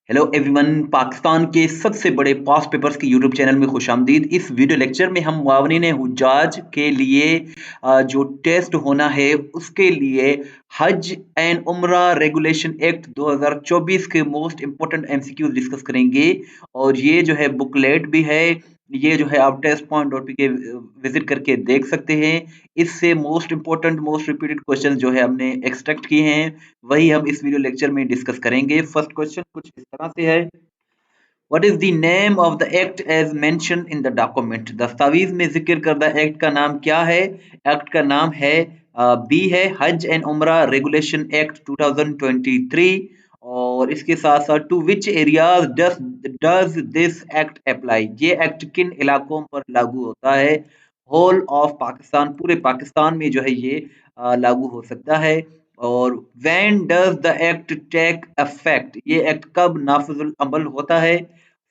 Hello everyone. Pakistan के सबसे बड़े पास्ट पेपर्स के यूट्यूब चैनल में खुशामदीद। इस वीडियो लेक्चर में हम मावनीन हुज्जाज के लिए जो टेस्ट होना है उसके लिए हज एंड उम्रा रेगुलेशन एक्ट 2024 के मोस्ट इंपॉर्टेंट एमसीक्यूज डिस्कस करेंगे। और ये जो है बुकलेट भी है, ये जो है आप test.pk विजिट करके देख सकते हैं। इससे most important most repeated question जो है हमने एक्सट्रैक्ट किए हैं, वही हम इस वीडियो लेक्चर में डिस्कस करेंगे। फर्स्ट क्वेश्चन कुछ इस तरह से है, what is the name of the act as mention in the document. दस्तावेज में जिक्र करदा एक्ट का नाम क्या है? एक्ट का नाम है बी है हज एंड उम्रा रेगुलेशन एक्ट 2023। और इसके साथ साथ to which areas does this act apply, ये एक्ट किन इलाकों पर लागू होता है? होल ऑफ पाकिस्तान, पूरे पाकिस्तान में जो है ये लागू हो सकता है। और when does the act take effect, ये एक्ट कब नाफिजुल अमल होता है?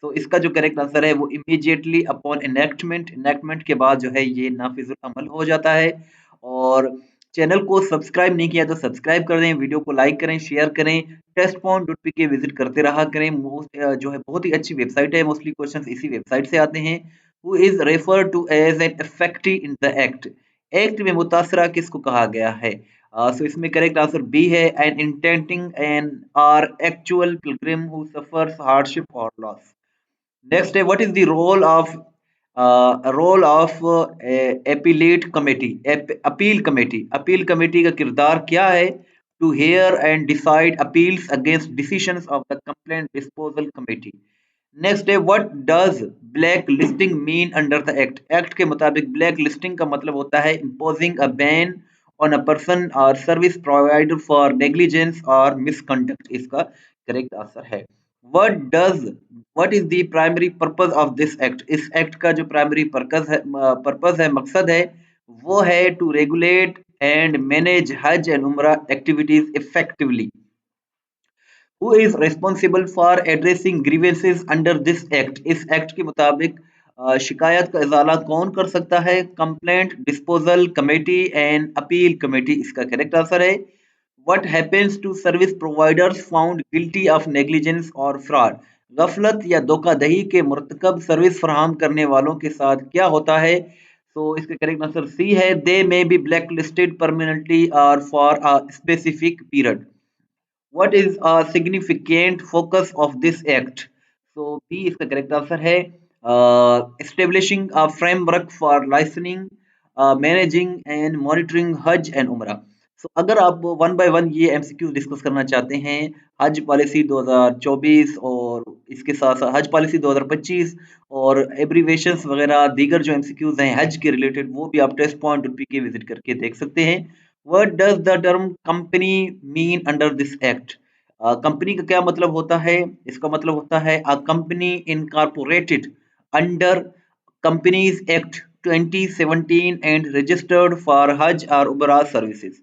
तो इसका जो करेक्ट आंसर है वो इमीडिएटली अपॉन इनेक्टमेंट, इनेक्टमेंट के बाद जो है ये नाफिजुल अमल हो जाता है। और चैनल को सब्सक्राइब नहीं किया तो सब्सक्राइब कर दें, वीडियो को लाइक करें, शेयर करें, test.pk विजिट करते रहा करें। जो है बहुत ही अच्छी वेबसाइट है, मोस्टली क्वेश्चंस इसी वेबसाइट से आते हैं। Who is refer to as an affectee in the act, act में मुतासरा किसको कहा गया है? सो इसमें करेक्ट आंसर बी है, an intending an or actual pilgrim who suffers hardship और लॉस। नेक्स्ट है, what is the role of appellate committee, appeal committee, appeal committee का किरदार क्या है? To hear and decide appeals against decisions of the complaint disposal committee. Next है, what does black listing mean under the act. Act के मुताबिक black listing का मतलब होता है imposing a ban on a person और सर्विस प्रोवाइडर फॉर नेग्लिजेंस और misconduct, इसका करेक्ट आंसर है। What does what is the primary purpose of this act, इस एक्ट का जो प्राइमरी पर्पस है, मकसद है, वो है टू रेगुलेट एंड मैनेज हज एंड उम्रा activities effectively. Who is responsible for addressing grievances under this act, इस एक्ट के मुताबिक शिकायत का इजाला कौन कर सकता है? Complaint disposal committee and appeal committee, इसका करेक्ट आंसर है। What happens to service providers found guilty of negligence और फ्रॉड, गफलत या धोखाधड़ी के मुर्तकब सर्विस फराहम करने वालों के साथ क्या होता है? तो इसका करेक्ट आंसर सी है, they may be blacklisted permanently और for a specific period. What is a significant focus of this act? So B इसका करेक्ट आंसर है। Establishing a framework for licensing, managing and monitoring हज and उम्रा। सो अगर आप one by one ये MCQs discuss करना चाहते हैं, हज पॉलिसी 2024 और इसके साथ साथ हज पॉलिसी 2025 और एब्रीवेशंस वगैरह दीगर जो एमसीक्यूज हैं हज के रिलेटेड, वो भी आप test.pk विजिट करके देख सकते हैं। What does the term company mean under this act? Company का क्या मतलब होता है? इसका मतलब होता है a company incorporated under companies act 2017 and registered for Hajj और Umrah services.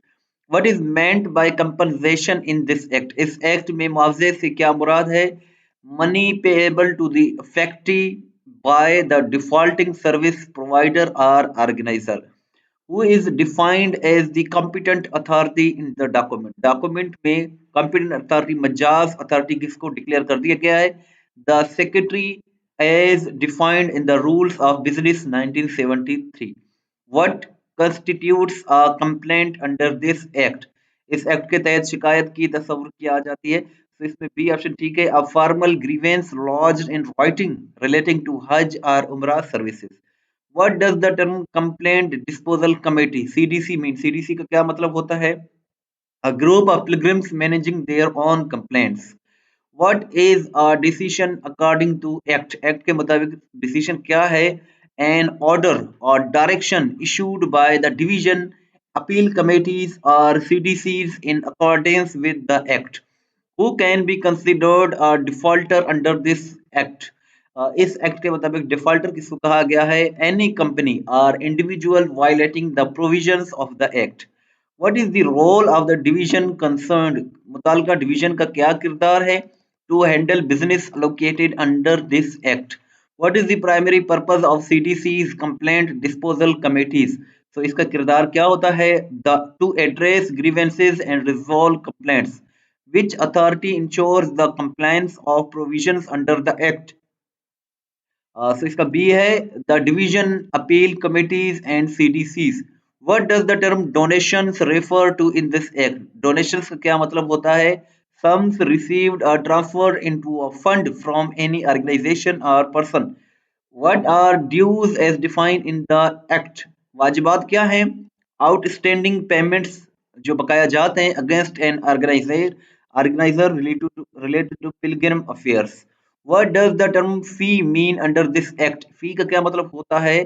What is meant by compensation in this act, इस एक्ट में मुआवजे से क्या मुराद है? Money payable to the factory by the defaulting service provider और organiser. who is defined as the competent authority in the document, document में competent authority Majaz authority किसको डिक्लेयर कर दिया गया है? the secretary as defined in the rules of business 1973। what constitutes a complaint under this act, इस act के तहत शिकायत की तस्वुर किया जाती है। तो इसमें बी ऑप्शन ठीक है, a formal grievance lodged in writing relating to hajj or umrah services। What does the term complaint disposal committee CDC mean? CDC का क्या मतलब होता है? A group of pilgrims managing their own complaints। What is a decision according to act? Act के मुताबिक decision क्या है? An order or direction issued by the division, appeal committees or CDCs in accordance with the act। Who can be considered a defaulter under this act? इस act के मुताबिक defaulter किसको कहा गया है? एनी कंपनी और individual violating the provisions of the act. What is the role of the division concerned, मुताल्लिका division का क्या किरदार है? To handle business located under this act. What is the primary purpose of CDCs complaint disposal committees, तो इसका किरदार क्या होता है? The to address grievances and resolve complaints Which authority ensures the compliance of provisions under the act? So इसका B है the division appeal committees and CDCs. What does the term donations refer to in this act? Donations का क्या मतलब होता है? Sums received और transferred into a fund from any organisation और person. What are dues as defined in the act? वाजिबात क्या हैं? आउटस्टैंडिंग पेमेंट्स जो बकाया जाते हैं against an organiser related to pilgrim affairs. What does the term fee mean under this act? फी का क्या मतलब होता है?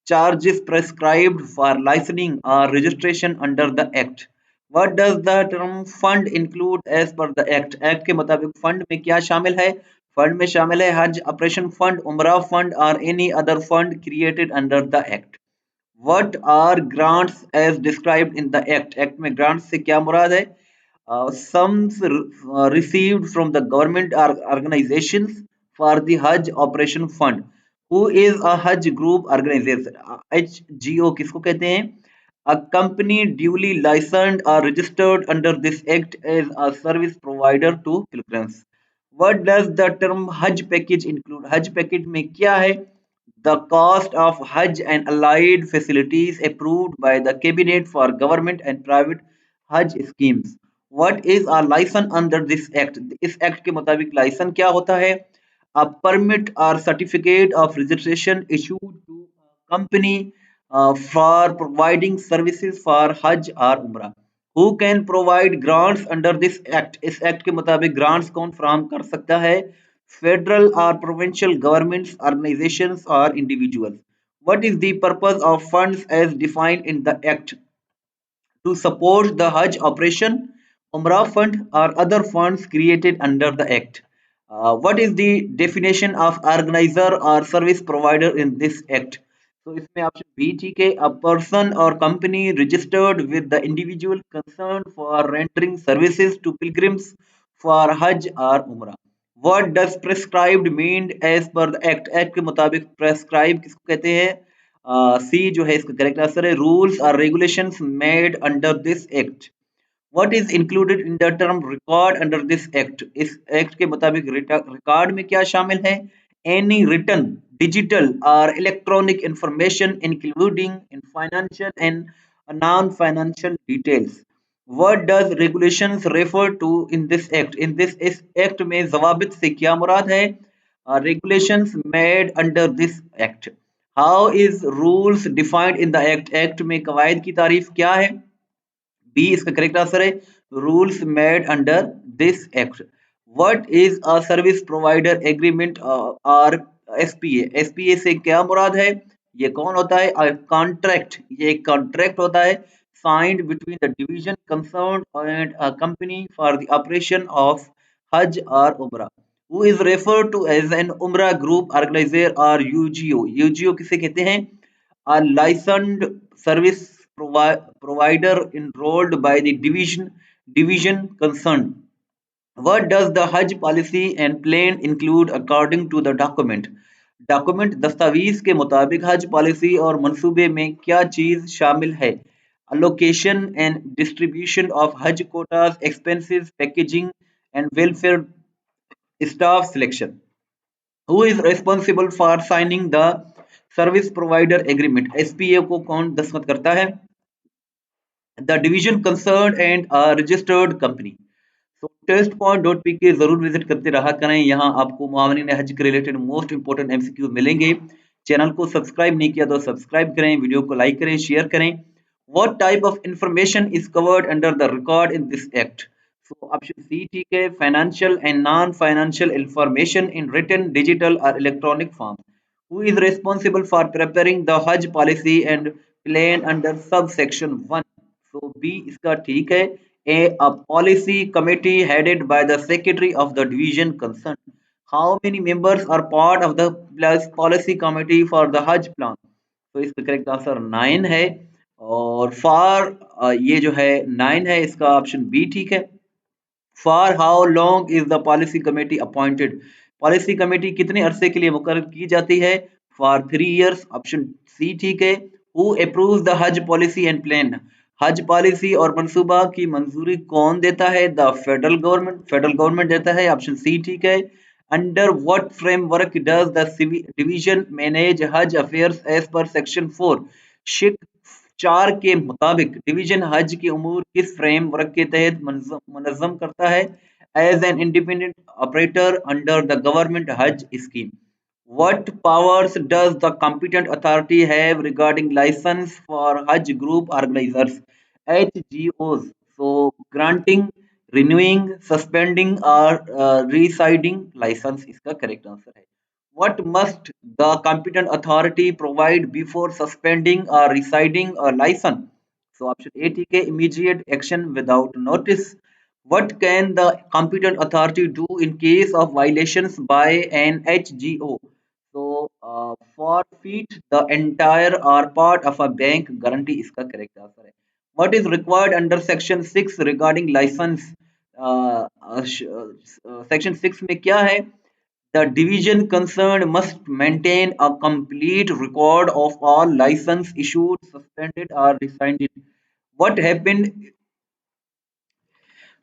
Charges prescribed for licensing or registration under the act. What does the term fund include as per the act? Act के मुताबिक fund में क्या शामिल है? फंड में शामिल है हज ऑपरेशन फंड, उमरा फंड और any other fund created under the act. What are grants as described in the act? Act में grants से क्या मुराद है? Sums received from the government or organizations for the Hajj Operation Fund. Who is a Hajj group organization? HGO किसको कहते हैं? A company duly licensed or registered under this act as a service provider to pilgrims. What does the term Hajj package include? Hajj package में क्या है? The cost of Hajj and allied facilities approved by the cabinet for government and private Hajj schemes. What is a license under this act? इस act के मुताबिक licence क्या होता है? A permit or certificate of registration issued to a company for providing services for Hajj or Umrah. Who can provide grants under this act? इस act के मुताबिक grants कौन फराहम कर सकता है? Federal or provincial governments, organizations or individuals. What is the purpose of funds as defined in the act? To support the Hajj operation, Umrah fund or other funds created under the act. What is the definition of organizer or service provider in this act? So इसमें option B ठीक है. A person or company registered with the individual concerned for rendering services to pilgrims for Hajj or Umrah. What does prescribed mean as per the act? Act के मुताबिक prescribe किसको कहते हैं? सी जो है इसका करेक्ट आंसर है. रूल्स और regulations made under this act. What is included in the term record under this act? इस एक्ट के मुताबिक रिकॉर्ड में क्या शामिल है? एनी रिटन डिजिटल और electronic information including in financial and non financial details. What does regulations refer to in this act? इस act में जवाबित से क्या मुराद है? Regulations made under this act. How is rules defined in the act? Act में कवायद की तारीफ क्या है? बी इसका करेक्ट आंसर है. Rules made under this act. What is a service provider agreement और एसपीए? एसपीए से क्या मुराद है? ये कौन होता है? कॉन्ट्रैक्ट. ये एक कॉन्ट्रैक्ट होता है signed between the division concerned and a company for the operation of Hajj or Umrah. Who is referred to as an Umrah group organizer or UGO? UGO किसे कहते हैं? A licensed service provider enrolled by the division concerned. What does the Hajj policy and plan include according to the document? Document दस्तावेज के मुताबिक हज policy और मंसूबे में क्या चीज शामिल है? Allocation and distribution of Hajj quotas, expenses, packaging and welfare staff selection. Who is responsible for signing the service provider agreement? SPA को कौन दस्तखत करता है? The division concerned and a registered company. तो test.pk जरूर विजिट करते रहा करें. यहाँ आपको मुआवनीन हज के रिलेटेड मोस्ट इंपोर्टेंट एमसीक्यू मिलेंगे. चैनल को सब्सक्राइब नहीं किया तो सब्सक्राइब करें, वीडियो को लाइक करें, शेयर करें. What type of information is covered under the record in this act? So option C ठीक है. Financial and non-financial information in written, digital or electronic form. Who is responsible for preparing the Hajj policy and plan under subsection 1? So B इसका ठीक है. A policy committee headed by the secretary of the division concerned. How many members are part of the policy committee for the Hajj plan? तो इसका correct answer 9 है. और for ये जो है 9 है, इसका ऑप्शन बी ठीक है. For how long is the policy committee appointed? Policy committee कितने अरसे के लिए मुकर्रर की जाती है? For 3 years. ऑप्शन सी ठीक है. हु अप्रूव्स द हज पॉलिसी एंड प्लान? हज पॉलिसी और मनसूबा की मंजूरी कौन देता है? द फेडरल गवर्नमेंट देता है। ऑप्शन सी ठीक है। Under what framework does the division manage हज अफेयर्स एज पर सेक्शन 4? शिक 4 के मुताबिक डिवीजन हज के उमूर किस फ्रेमवर्क के तहत मुनज़्ज़म करता है? As an independent operator under the government Hajj scheme. What powers does the competent authority have regarding license for Hajj group organizers, HGOs? So, granting, renewing, suspending, or residing license इसका correct answer है. What must the competent authority provide before suspending or residing a license? So, option A ठीक है, immediate action without notice. What can the competent authority do in case of violations by an HGO? So, forfeit the entire or part of a bank guarantee इसका correct answer है. What is required under section 6 regarding license? Section 6 में क्या है? The division concerned must maintain a complete record of all license issued, suspended, or rescinded. What happened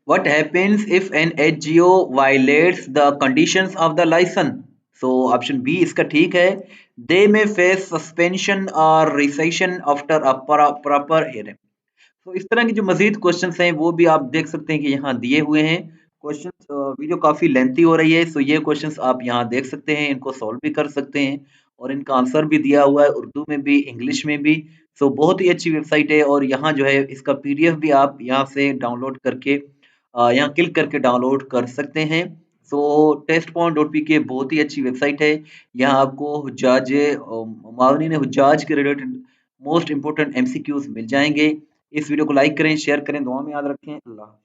what happens if an HGO violates the conditions of the license? So option B इसका ठीक है. They may face suspension or rescission after a proper hearing. तो इस तरह के जो मजीद questions हैं वो भी आप देख सकते हैं कि यहाँ दिए हुए हैं. क्वेश्चंस वीडियो काफ़ी लेंथी हो रही है, सो ये क्वेश्चंस आप यहाँ देख सकते हैं, इनको सॉल्व भी कर सकते हैं और इनका आंसर भी दिया हुआ है उर्दू में भी, इंग्लिश में भी. सो बहुत ही अच्छी वेबसाइट है और यहाँ जो है इसका पीडीएफ भी आप यहाँ से डाउनलोड करके यहाँ क्लिक करके डाउनलोड कर सकते हैं. सो testpoint.pk बहुत ही अच्छी वेबसाइट है. यहाँ आपको हुज्जाज मावनीन हुज्जाज के रिलेटेड मोस्ट इंपोर्टेंट एमसीक्यूज मिल जाएंगे. इस वीडियो को लाइक करें, शेयर करें, दुआ में याद रखें. अल्लाह हाफ़िज़.